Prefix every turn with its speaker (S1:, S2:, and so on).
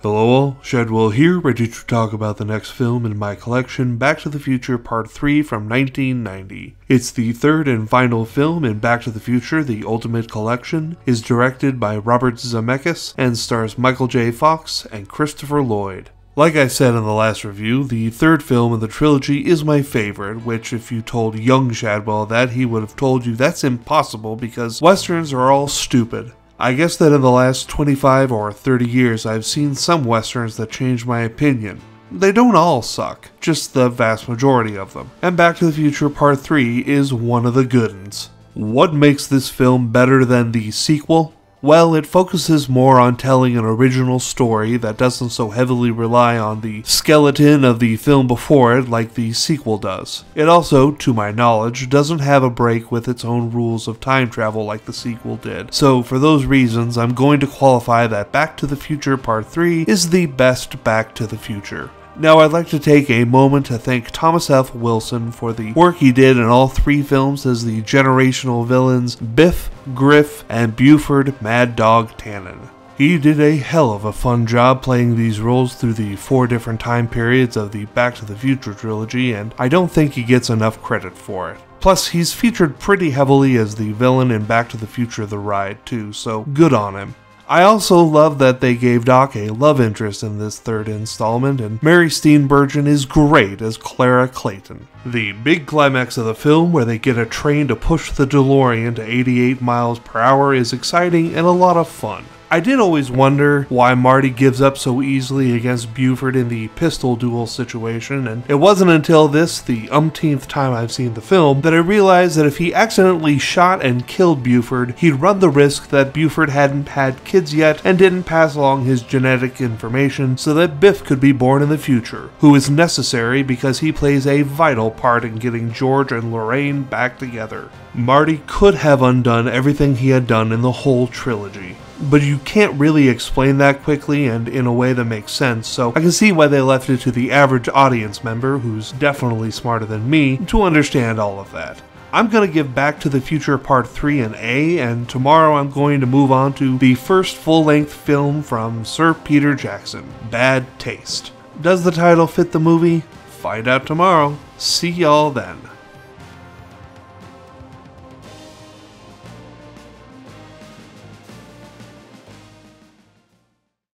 S1: Hello all, Shadwell here, ready to talk about the next film in my collection, Back to the Future Part 3 from 1990. It's the third and final film in Back to the Future, The Ultimate Collection, is directed by Robert Zemeckis, and stars Michael J. Fox and Christopher Lloyd. Like I said in the last review, the third film in the trilogy is my favorite, which if you told young Shadwell that, he would have told you that's impossible because westerns are all stupid. I guess that in the last 25 or 30 years I've seen some westerns that changed my opinion. They don't all suck, just the vast majority of them. And Back to the Future Part 3 is one of the good ones. What makes this film better than the sequel? Well, it focuses more on telling an original story that doesn't so heavily rely on the skeleton of the film before it like the sequel does. It also, to my knowledge, doesn't have a break with its own rules of time travel like the sequel did. So for those reasons, I'm going to qualify that Back to the Future Part 3 is the best Back to the Future. Now I'd like to take a moment to thank Thomas F. Wilson for the work he did in all three films as the generational villains Biff, Griff, and Buford Mad Dog Tannen. He did a hell of a fun job playing these roles through the 4 different time periods of the Back to the Future trilogy, and I don't think he gets enough credit for it. Plus, he's featured pretty heavily as the villain in Back to the Future The Ride too, so good on him. I also love that they gave Doc a love interest in this third installment, and Mary Steenburgen is great as Clara Clayton. The big climax of the film, where they get a train to push the DeLorean to 88 miles per hour, is exciting and a lot of fun. I did always wonder why Marty gives up so easily against Buford in the pistol duel situation, and it wasn't until this, the umpteenth time I've seen the film, that I realized that if he accidentally shot and killed Buford, he'd run the risk that Buford hadn't had kids yet and didn't pass along his genetic information so that Biff could be born in the future, who is necessary because he plays a vital part in getting George and Lorraine back together. Marty could have undone everything he had done in the whole trilogy. But you can't really explain that quickly and in a way that makes sense, so I can see why they left it to the average audience member, who's definitely smarter than me, to understand all of that. I'm going to give Back to the Future Part 3 an A, and tomorrow I'm going to move on to the first full-length film from Sir Peter Jackson, Bad Taste. Does the title fit the movie? Find out tomorrow. See y'all then.